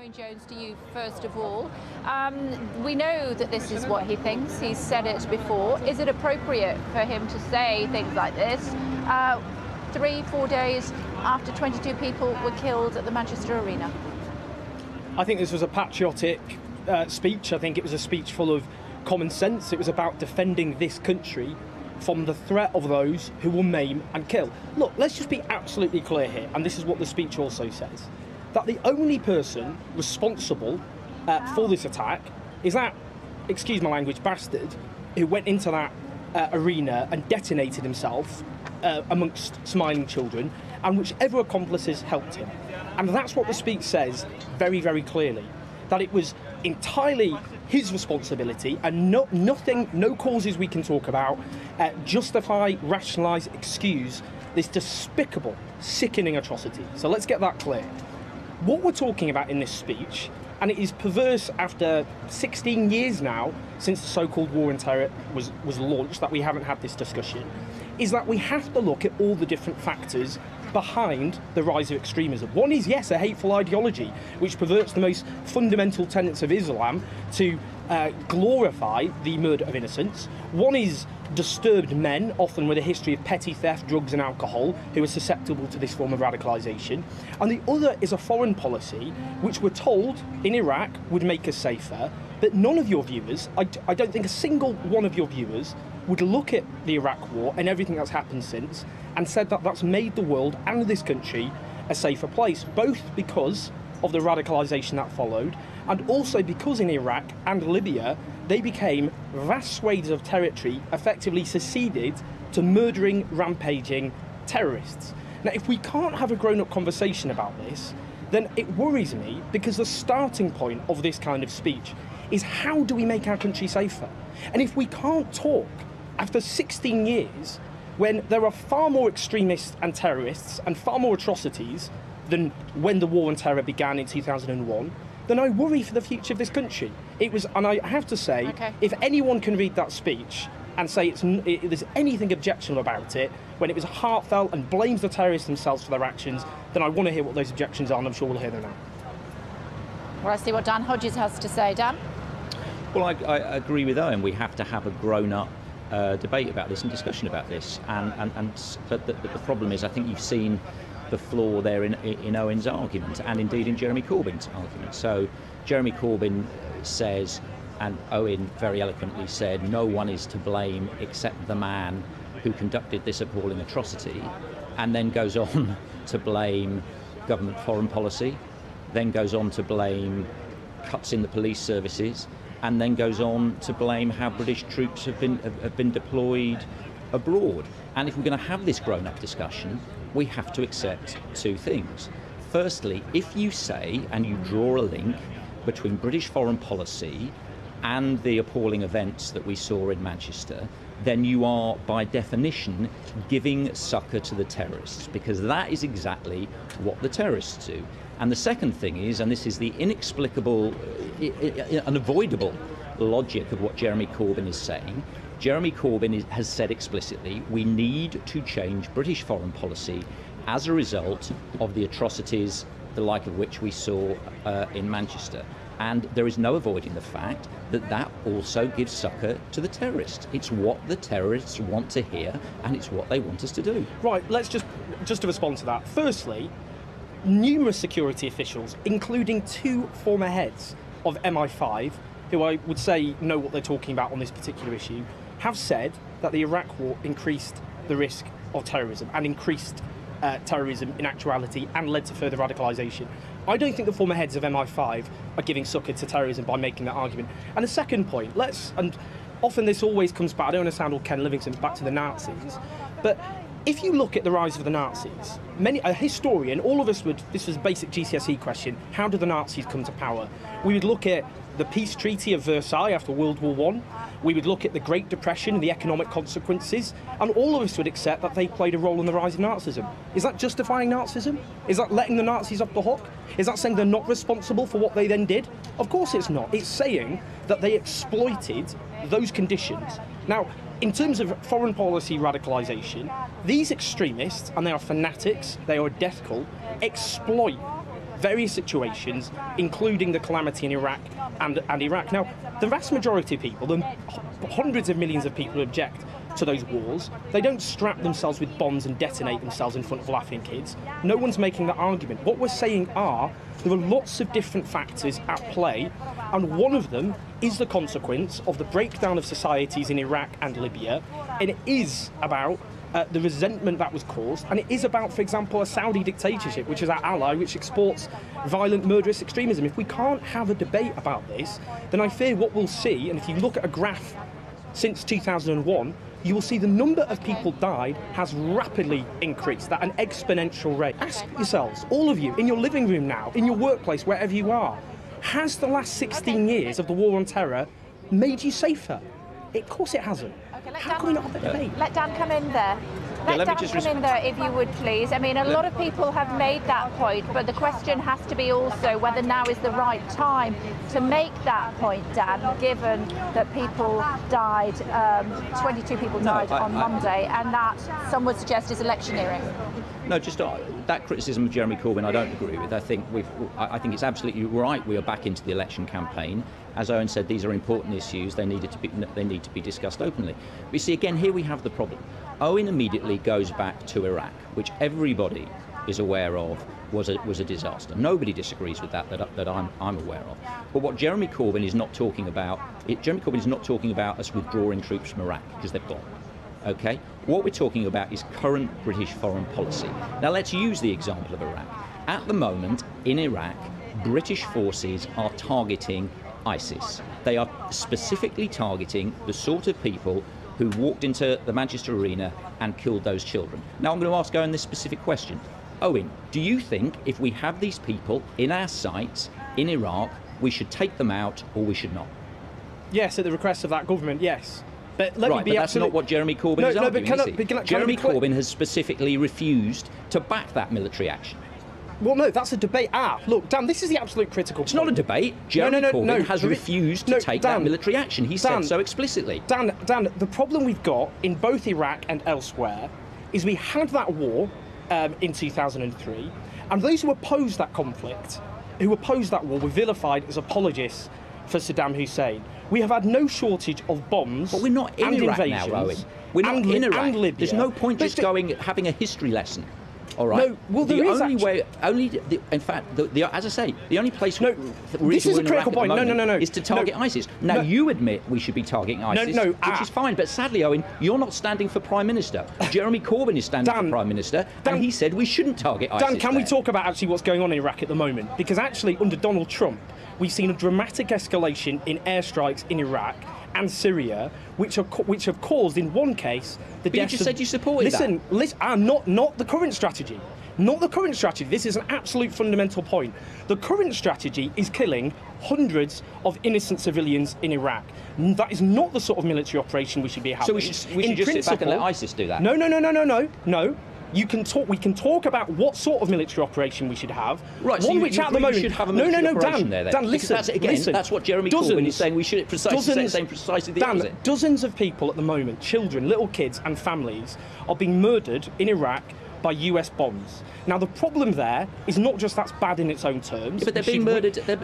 Owen Jones, to you first of all. We know that this is what he thinks. He's said it before. Is it appropriate for him to say things like this 3-4 days after 22 people were killed at the Manchester Arena? I think this was a patriotic speech. I think it was a speech full of common sense. It was about defending this country from the threat of those who will maim and kill. Look, let's just be absolutely clear here, and this is what the speech also says, that the only person responsible for this attack is that, excuse my language, bastard who went into that arena and detonated himself amongst smiling children, and whichever accomplices helped him. And that's what the speech says very, very clearly, that it was entirely his responsibility and no causes we can talk about justify, rationalise, excuse this despicable, sickening atrocity. So let's get that clear. What we're talking about in this speech, and it is perverse after 16 years now since the so-called war on terror was launched, that we haven't had this discussion, is that we have to look at all the different factors behind the rise of extremism. One is, yes, a hateful ideology which perverts the most fundamental tenets of Islam to glorify the murder of innocents. One is disturbed men, often with a history of petty theft, drugs and alcohol, who are susceptible to this form of radicalisation. And the other is a foreign policy which we're told in Iraq would make us safer, but none of your viewers, I don't think a single one of your viewers would look at the Iraq war and everything that's happened since and said that that's made the world and this country a safer place, both because of the radicalisation that followed and also because in Iraq and Libya they became vast swathes of territory effectively seceded to murdering, rampaging terrorists. Now, if we can't have a grown-up conversation about this, then it worries me, because the starting point of this kind of speech is how do we make our country safer? And if we can't talk after 16 years, when there are far more extremists and terrorists and far more atrocities than when the war on terror began in 2001, then I worry for the future of this country. It was, and I have to say, if anyone can read that speech and say there's anything objectionable about it, when it was heartfelt and blames the terrorists themselves for their actions, then I want to hear what those objections are, and I'm sure we'll hear them now. Well, let's see what Dan Hodges has to say. Dan? Well, I agree with Owen. We have to have a grown-up debate about this and discussion about this. But the problem is, I think you've seen the flaw there in Owen's argument, and indeed in Jeremy Corbyn's argument. So Jeremy Corbyn says, and Owen very eloquently said, no one is to blame except the man who conducted this appalling atrocity, and then goes on to blame government foreign policy, then goes on to blame cuts in the police services, and then goes on to blame how British troops have been deployed abroad. And if we're going to have this grown-up discussion, we have to accept two things. Firstly, if you say and you draw a link between British foreign policy and the appalling events that we saw in Manchester, then you are, by definition, giving succor to the terrorists, because that is exactly what the terrorists do. And the second thing is, and this is the inexplicable, unavoidable logic of what Jeremy Corbyn is saying, Jeremy Corbyn has said explicitly, we need to change British foreign policy as a result of the atrocities, the like of which we saw in Manchester. And there is no avoiding the fact that that also gives succor to the terrorists. It's what the terrorists want to hear, and it's what they want us to do. Right, let's just to respond to that. Firstly, numerous security officials, including two former heads of MI5, who I would say know what they're talking about on this particular issue, have said that the Iraq war increased the risk of terrorism and increased terrorism in actuality and led to further radicalisation. I don't think the former heads of MI5 are giving succor to terrorism by making that argument. And the second point, and often this always comes back, I don't want to sound all Ken Livingstone, back to the Nazis, but if you look at the rise of the Nazis, a historian, all of us would, this was a basic GCSE question, how did the Nazis come to power? We would look at the peace treaty of Versailles after World War I, we would look at the Great Depression and the economic consequences, and all of us would accept that they played a role in the rise of Nazism. Is that justifying Nazism? Is that letting the Nazis off the hook? Is that saying they're not responsible for what they then did? Of course it's not. It's saying that they exploited those conditions. Now, in terms of foreign policy radicalisation, these extremists, and they are fanatics, they are death cult, exploit various situations, including the calamity in Iraq and Iraq. Now, the vast majority of people, the hundreds of millions of people who object to those wars, they don't strap themselves with bombs and detonate themselves in front of laughing kids. No one's making that argument. What we're saying are there are lots of different factors at play, and one of them is the consequence of the breakdown of societies in Iraq and Libya, and it is about the resentment that was caused, and it is about, for example, a Saudi dictatorship, which is our ally, which exports violent, murderous extremism. If we can't have a debate about this, then I fear what we'll see, and if you look at a graph since 2001, you will see the number of people died has rapidly increased at an exponential rate. Ask yourselves, all of you, in your living room now, in your workplace, wherever you are, has the last 16 years of the war on terror made you safer? Of course it hasn't. How can we not have a debate? Let Dan come in there. Let Dan come in there, if you would, please. I mean, a lot of people have made that point, but the question has to be also whether now is the right time to make that point, Dan, given that people died, 22 people died on Monday, and that some would suggest is electioneering. No, just that criticism of Jeremy Corbyn I don't agree with. I think it's absolutely right. We are back into the election campaign. As Owen said, these are important issues. They need to be discussed openly. But you see, again, here we have the problem. Owen immediately goes back to Iraq, which everybody is aware of was a disaster. Nobody disagrees with that I'm aware of. But what Jeremy Corbyn is not talking about, us withdrawing troops from Iraq, because they've gone. Okay? What we're talking about is current British foreign policy. Now let's use the example of Iraq. At the moment, in Iraq, British forces are targeting ISIS. They are specifically targeting the sort of people who walked into the Manchester Arena and killed those children. Now I'm going to ask Owen this specific question. Owen, do you think if we have these people in our sights in Iraq, we should take them out or we should not? Yes, at the request of that government, yes. But let me be that's not what Jeremy Corbyn is arguing, Jeremy Corbyn has specifically refused to back that military action. Well, no, that's a debate. Look, Dan, this is the absolute critical point. It's not a debate. Jeremy Corbyn has refused to take that military action. He said so explicitly. Dan, the problem we've got in both Iraq and elsewhere is we had that war in 2003, and those who opposed that conflict, who opposed that war, were vilified as apologists for Saddam Hussein. We have had no shortage of bombs. But we're not in Iraq now, Owen. We're not in Iraq. And Libya. There's no point just having a history lesson. All right. No, well, there is in fact, as I say, the only place this is a critical point. No, is to target ISIS. Now you admit we should be targeting ISIS, which is fine. But sadly, Owen, you're not standing for Prime Minister. Jeremy Corbyn is standing for Prime Minister, and he said we shouldn't target ISIS. Dan, can we talk about actually what's going on in Iraq at the moment? Because actually, under Donald Trump, we've seen a dramatic escalation in airstrikes in Iraq and Syria, which have caused, in one case, the deaths. You just said you supported that. Listen, not the current strategy. Not the current strategy. This is an absolute fundamental point. The current strategy is killing hundreds of innocent civilians in Iraq. That is not the sort of military operation we should be having. So we should just sit back and let ISIS do that? No. We can talk about what sort of military operation we should have. Right, so which at the moment should have a military operation there, then. Dan, listen. That's what Jeremy Corbyn is saying. We should saying precisely the opposite. Dozens of people at the moment, children, little kids and families, are being murdered in Iraq by US bombs. Now the problem there is not just that's bad in its own terms. Yeah, but they're being murdered. Dan,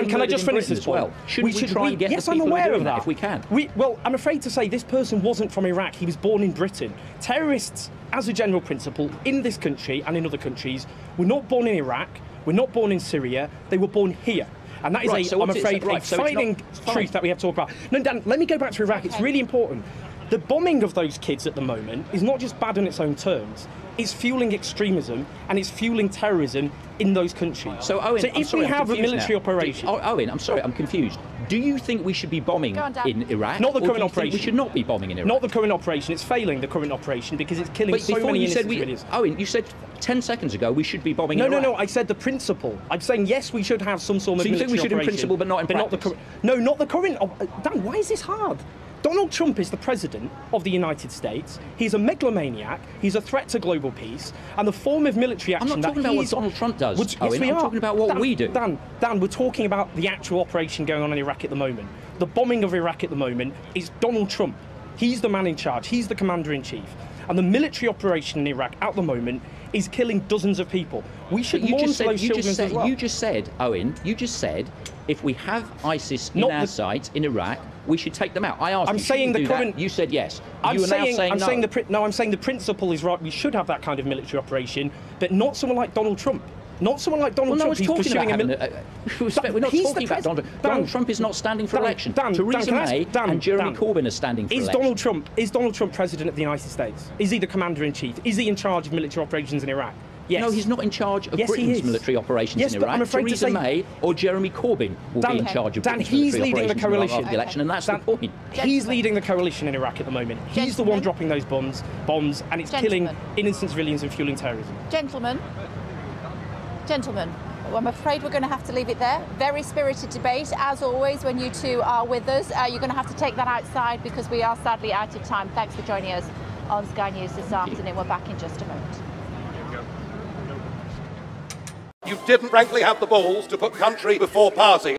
can I just finish this point? Shouldn't we try and get the people I'm aware of that if we can? Well, I'm afraid to say this person wasn't from Iraq. He was born in Britain. Terrorists, as a general principle, in this country and in other countries, were not born in Iraq. Were not born in Syria. They were born here. And that is, I'm afraid, a frightening truth that we have to talk about. No, Dan, let me go back to Iraq. It's really important. The bombing of those kids at the moment is not just bad on its own terms. It's fueling extremism and it's fueling terrorism in those countries. So, Owen, if we have a military operation... Owen, I'm sorry, I'm confused. Do you think we should be bombing in Iraq? Not the current operation. We should not be bombing in Iraq? Not the current operation. It's failing the current operation because it's killing so many innocent civilians. Owen, you said 10 seconds ago we should be bombing in Iraq. No, I said the principle. I'm saying, yes, we should have some sort of military operation. So you think we should in principle but not in practice? Not the current... Dan, why is this hard? Donald Trump is the president of the United States. He's a megalomaniac. He's a threat to global peace. And the form of military action I'm not talking about what Donald Trump does. Yes, we are. I'm talking about what we do. Dan, we're talking about the actual operation going on in Iraq at the moment. The bombing of Iraq at the moment is Donald Trump. He's the man in charge. He's the commander-in-chief. And the military operation in Iraq at the moment is killing dozens of people. We should But mourn for those children as well. You just said, Owen, you just said, if we have ISIS in our sights in Iraq, we should take them out. I asked you, saying the current. You said yes. I'm you are saying, now saying I'm no. saying I'm saying the principle is right. We should have that kind of military operation, but not someone like Donald Trump. Not someone like Donald Trump. We're not talking about Donald Trump. Donald Trump is not standing for election. Theresa May and Jeremy Corbyn are standing for election. Is Donald Trump president of the United States? Is he the commander-in-chief? Is he in charge of military operations in Iraq? Yes. No, he's not in charge of Britain's military operations in Iraq. Theresa May or Jeremy Corbyn will be in charge of Britain's military operations after the election, and that's the point. He's leading the coalition in Iraq at the moment. He's the one dropping those bombs, and it's killing innocent civilians and fueling terrorism. Gentlemen, well, I'm afraid we're going to have to leave it there. Very spirited debate, as always, when you two are with us. You're going to have to take that outside because we are sadly out of time. Thanks for joining us on Sky News this afternoon. We're back in just a moment. You didn't frankly have the balls to put country before party.